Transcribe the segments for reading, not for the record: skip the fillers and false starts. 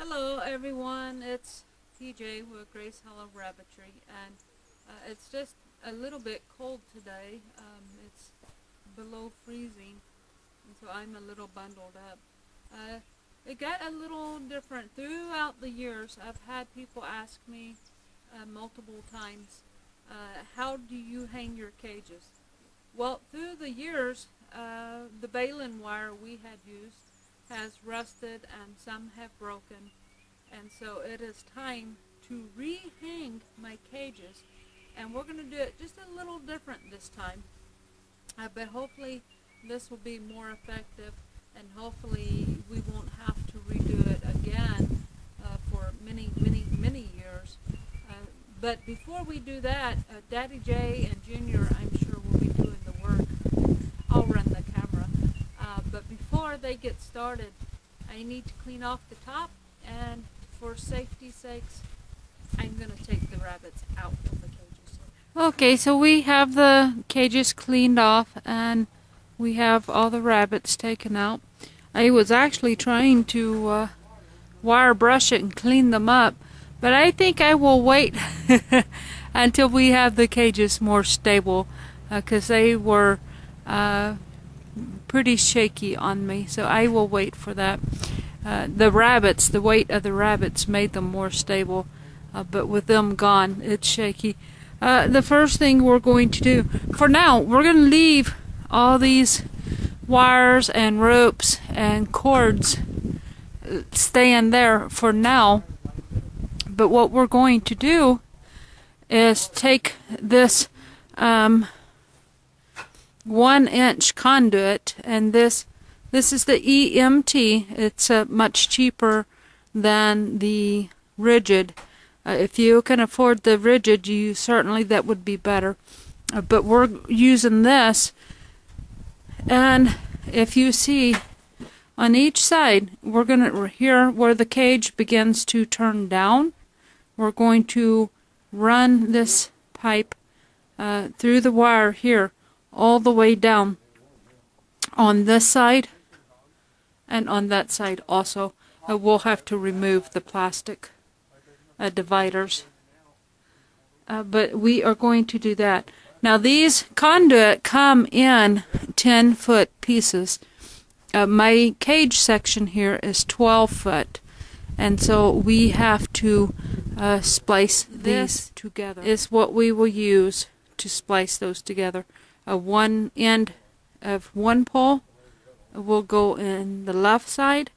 Hello everyone, it's TJ with Grace Hollow Rabbitry, and it's just a little bit cold today. It's below freezing, and so I'm a little bundled up. It got a little different throughout the years. I've had people ask me multiple times, how do you hang your cages? Well, through the years, the baling wire we had used has rusted and some have broken, and so it is time to rehang my cages, and we're going to do it just a little different this time, but hopefully this will be more effective, and hopefully we won't have to redo it again for many years. But before we do that, Daddy J and Junior, I'm sure, will be doing the work. I'll run the camera. But before they get started, I need to clean off the top, and for safety's sakes, I'm going to take the rabbits out of the cages. Okay, so we have the cages cleaned off, and we have all the rabbits taken out. I was actually trying to wire brush it and clean them up, but I think I will wait until we have the cages more stable, because they were pretty shaky on me, so I will wait for that. The weight of the rabbits made them more stable, but with them gone, it's shaky. The first thing we're going to do, for now, we're going to leave all these wires and ropes and cords staying there for now, but what we're going to do is take this 1-inch conduit, and this is the EMT. It's much cheaper than the rigid. If you can afford the rigid, you certainly, that would be better. But we're using this, and if you see on each side, we're gonna, here where the cage begins to turn down, we're going to run this pipe through the wire here all the way down on this side and on that side also. We'll have to remove the plastic dividers, but we are going to do that. Now these conduit come in 10-foot pieces. My cage section here is 12 foot, and so we have to splice these together. Is what we will use to splice those together. One end of one pole will go in the left side,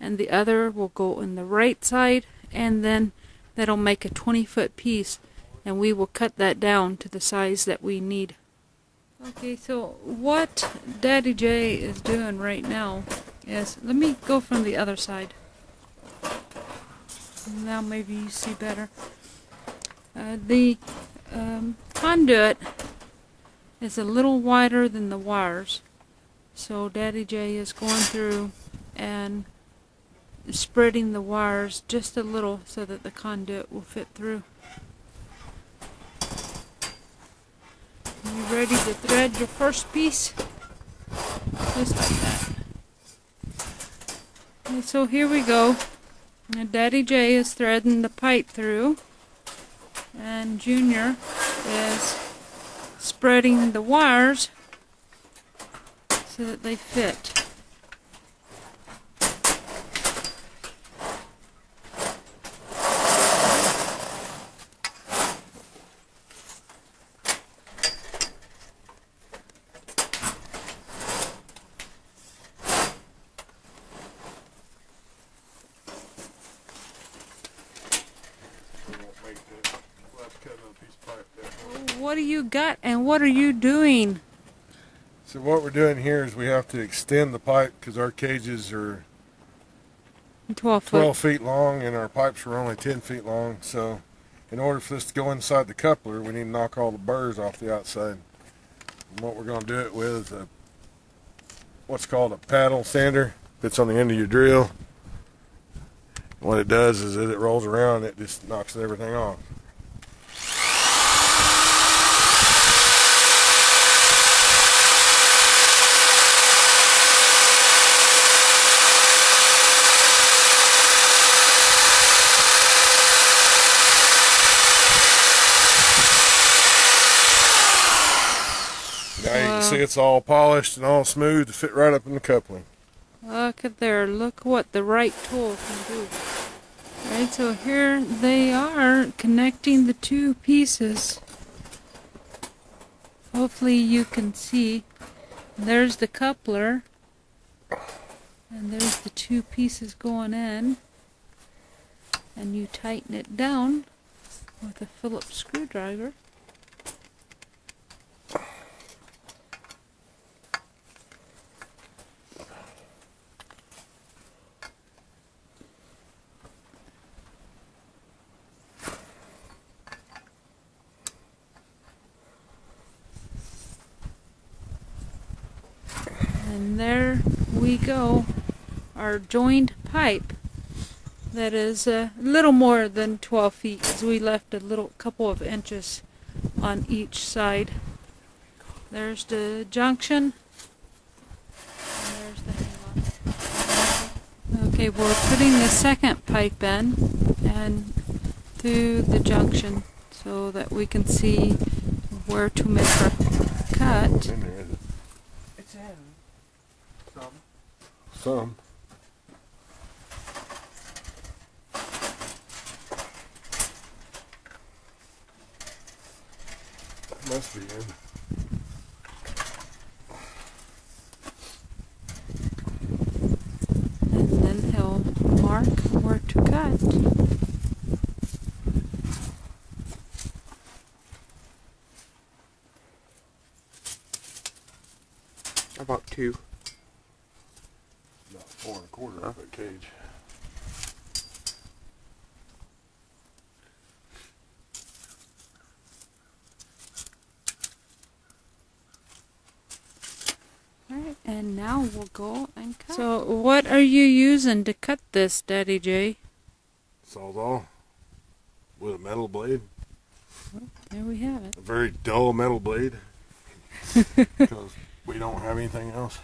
and the other will go in the right side, and then that'll make a 20-foot piece, and we will cut that down to the size that we need. Okay, so what Daddy J is doing right now is, let me go from the other side. Now maybe you see better. The conduit is a little wider than the wires, so Daddy J is going through and spreading the wires just a little so that the conduit will fit through. You ready to thread your first piece? Just like that. And so here we go. And Daddy J is threading the pipe through, and Junior is spreading the wires so that they fit. What do you got, and what are you doing? So what we're doing here is we have to extend the pipe, because our cages are 12 feet long and our pipes are only 10 feet long. So in order for this to go inside the coupler, we need to knock all the burrs off the outside. And what we're going to do it with is what's called a paddle sander. Fits on the end of your drill. What it does is as it rolls around, it just knocks everything off. Now you can see it's all polished and all smooth to fit right up in the coupling. Look at there. Look what the right tool can do. Alright, so here they are connecting the two pieces. Hopefully you can see. There's the coupler. And there's the two pieces going in. And you tighten it down with a Phillips screwdriver. And there we go, our joined pipe that is a little more than 12 feet, because we left a couple of inches on each side. There's the junction, and there's the hang-on. Okay, we're putting the second pipe in and through the junction so that we can see where to make our cut. It's in. Some. Must be in. And then he'll mark where to cut. About 2. About 4 1/4 of a cage. Alright, and now we'll go and cut. So what are you using to cut this, Daddy J? Sawzall with a metal blade. Well, there we have it. A very dull metal blade. Because we don't have anything else.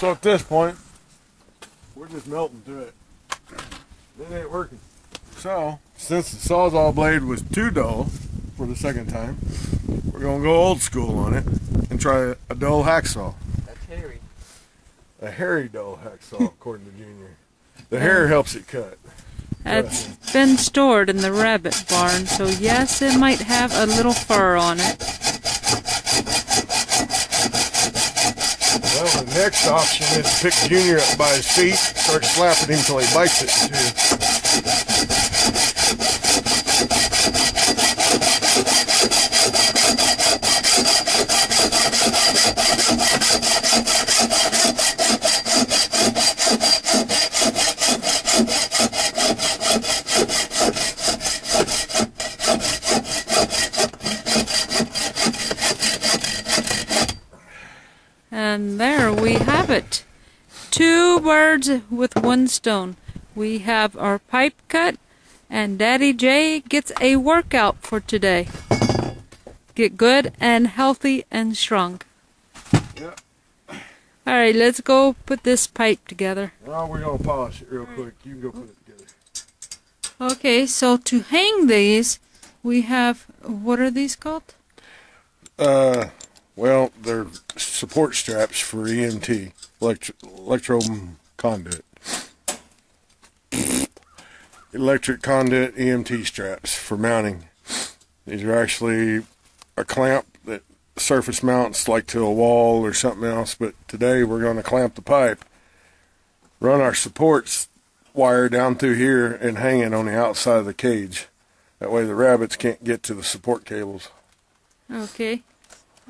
So at this point, we're just melting through it. It ain't working. So, since the Sawzall blade was too dull for the second time, we're going to go old school on it and try a dull hacksaw. That's hairy. A hairy dull hacksaw, according to Junior. The hair helps it cut. It's been stored in the rabbit barn, so yes, it might have a little fur on it. Well, the next option is to pick Junior up by his feet, start slapping him till he bites it too. And there we have it. 2 birds with 1 stone. We have our pipe cut, and Daddy J gets a workout for today. Get good and healthy and strong. Yep. Alright, let's go put this pipe together. Well, we're going to polish it real quick. You can go put it together. Okay, so to hang these, we have, what are these called? Well, they're support straps for EMT, electro conduit. Electric conduit EMT straps for mounting. These are actually a clamp that surface mounts like to a wall or something else, but today we're going to clamp the pipe, run our supports wire down through here and hang it on the outside of the cage. That way the rabbits can't get to the support cables. Okay.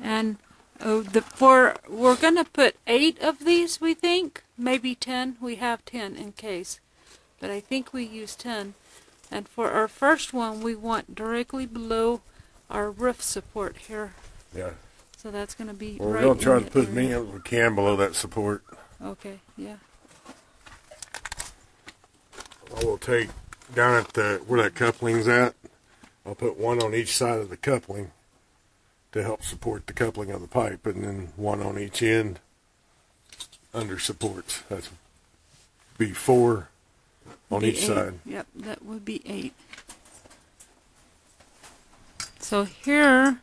And we're going to put 8 of these, we think. Maybe 10. We have 10 in case. But I think we use 10. And for our first one, we want directly below our roof support here. Yeah. So that's going to be well, right. We're going to try to put as many as we can below that support. Okay, yeah. I will take down at where that coupling's at. I'll put one on each side of the coupling to help support the coupling of the pipe, and then one on each end under supports. That's be 4 on each 8. side. Yep, that would be 8. So here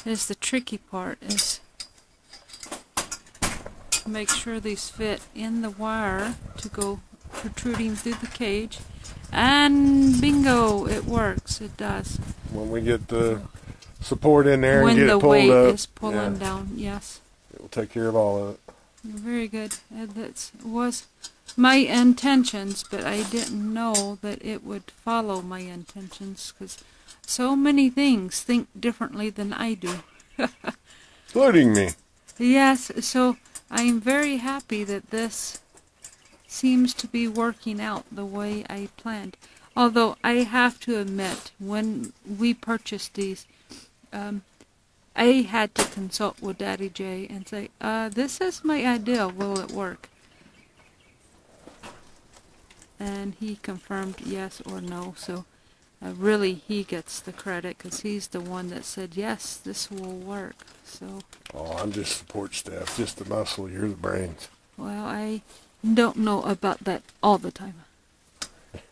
is the tricky part, is to make sure these fit in the wire to go protruding through the cage. And bingo, it works. It does. When we get the support in there and get it pulled up. When the weight is pulling down, yes. It will take care of all of it. Very good. That was my intentions, but I didn't know that it would follow my intentions, because so many things think differently than I do. Including me. Yes, so I'm very happy that this seems to be working out the way I planned. Although I have to admit, when we purchased these, I had to consult with Daddy J and say, this is my idea, will it work? And he confirmed yes or no, so really he gets the credit, because he's the one that said, yes, this will work. So. Oh, I'm just support staff, just the muscle, you're the brains. Well, I don't know about that all the time.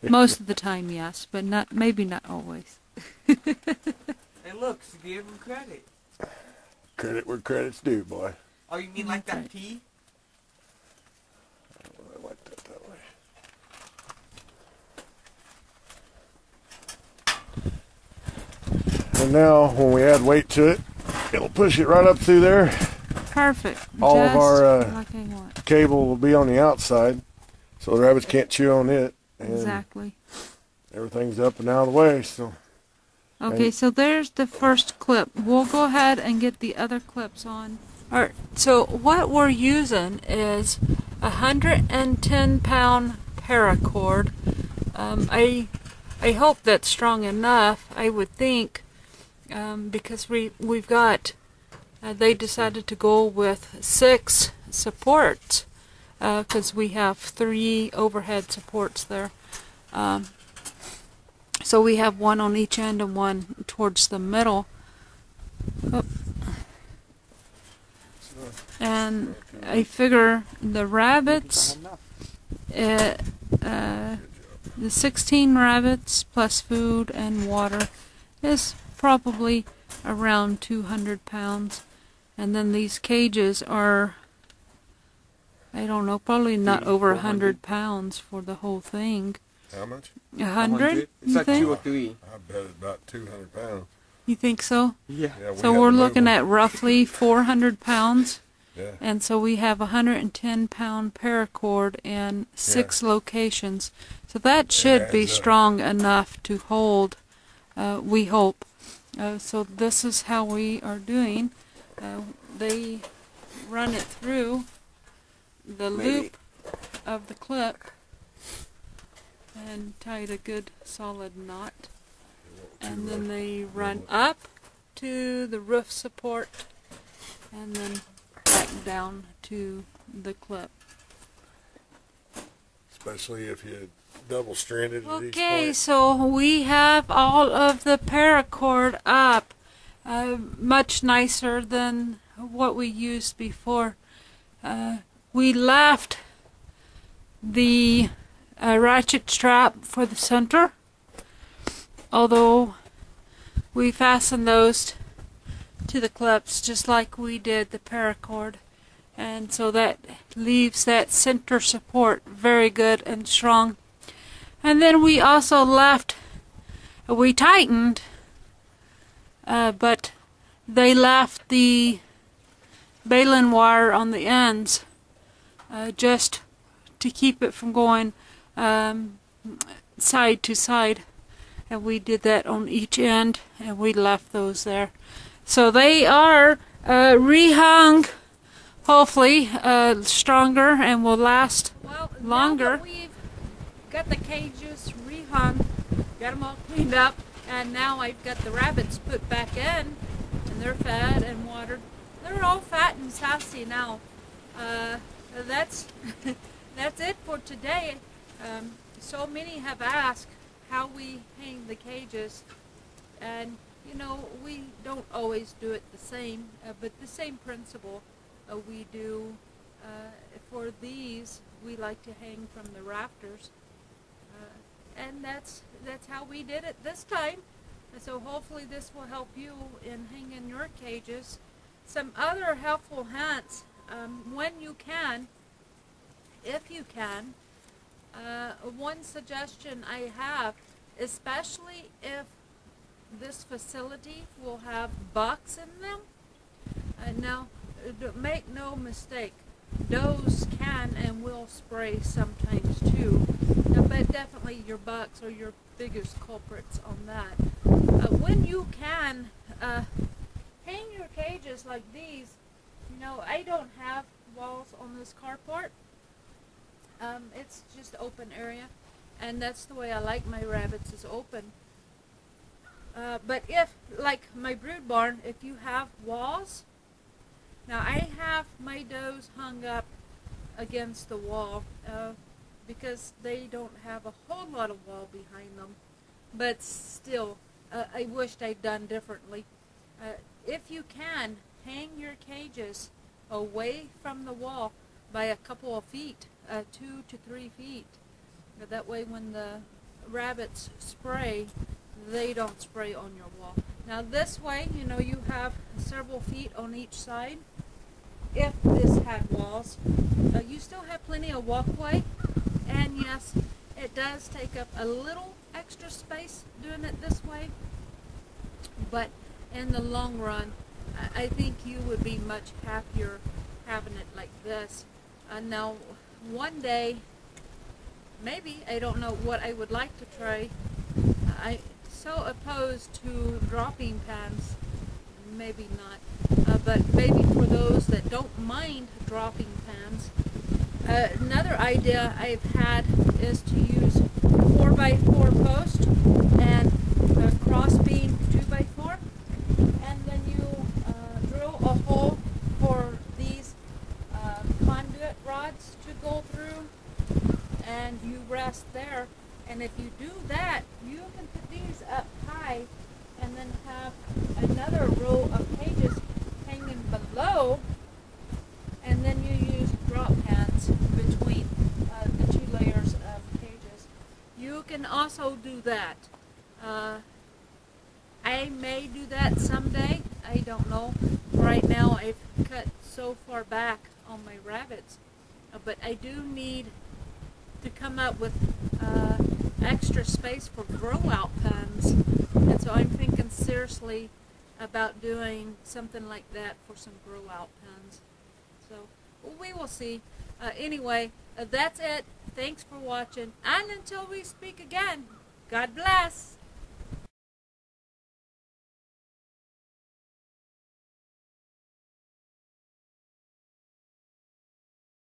Most of the time, yes, but maybe not always. Hey, look, so give him credit. Credit where credit's due, boy. Oh, you mean like that P? I like that way. And now, when we add weight to it, it'll push it right up through there. Perfect. All just of our like I want. Cable will be on the outside, so the rabbits can't chew on it. And exactly. Everything's up and out of the way, so. Okay, so there's the first clip. We'll go ahead and get the other clips on. Alright, so what we're using is a 110-pound paracord. I hope that's strong enough, I would think, because we've got, they decided to go with 6 supports, because we have 3 overhead supports there. So we have one on each end and one towards the middle. Oh. And I figure the rabbits, the 16 rabbits plus food and water is probably around 200 pounds. And then these cages are, I don't know, probably not over 100 pounds for the whole thing. How much? 100? It's like 2 or 3. I bet it's about 200 pounds. You think so? Yeah. So we're looking at roughly 400 pounds. Yeah. And so we have a 110-pound paracord in 6 locations. So that should be strong enough to hold, we hope. So this is how we are doing. They run it through the loop of the clip and tied a good solid knot. And then they run up to the roof support and then back down to the clip. Especially if you double stranded at each Okay, point. so we have all of the paracord up. Much nicer than what we used before. We left the ratchet strap for the center, although we fastened those to the clips just like we did the paracord, and so that leaves that center support very good and strong. And then we also we tightened, but they left the baling wire on the ends just to keep it from going side to side, and we did that on each end, and we left those there. So they are rehung, hopefully stronger and will last longer. Now that we've got the cages rehung, got them all cleaned up, and now I've got the rabbits put back in, and they're fed and watered. They're all fat and sassy now. That's that's it for today. So many have asked how we hang the cages, and you know, we don't always do it the same, but the same principle we do. For these, we like to hang from the rafters, and that's how we did it this time. So hopefully this will help you in hanging your cages. Some other helpful hints, when you can, if you can, one suggestion I have, especially if this facility will have bucks in them. Now, make no mistake, does can and will spray sometimes too, but definitely your bucks are your biggest culprits on that. When you can, hang your cages like these. You know, I don't have walls on this carport. It's just open area, and that's the way I like my rabbits, is open. But if, like my brood barn, if you have walls, now I have my does hung up against the wall because they don't have a whole lot of wall behind them, but still, I wished I'd done differently. If you can, hang your cages away from the wall by a couple of feet, 2 to 3 feet. That way when the rabbits spray, they don't spray on your wall. Now this way, you know, you have several feet on each side. If this had walls, you still have plenty of walkway, and yes, it does take up a little extra space doing it this way, but in the long run, I think you would be much happier having it like this. Now, one day, maybe, I don't know what I would like to try. I'm so opposed to dropping pans, maybe not, but maybe for those that don't mind dropping pans. Another idea I've had is to use 4x4 post and a cross beam 2x4, and then you drill a hole for these conduit rods to go through, and you rest there. And if you do that, you can put these up high and then have another row of cages hanging below, and then you use drop pans between the 2 layers of cages. You can also do that. I may do that someday. I don't know. Right now I've cut so far back on my rabbits, but I do need to come up with extra space for grow out pens, and so I'm thinking seriously about doing something like that for some grow out pens. So we will see. Anyway, that's it. Thanks for watching, and until we speak again, God bless.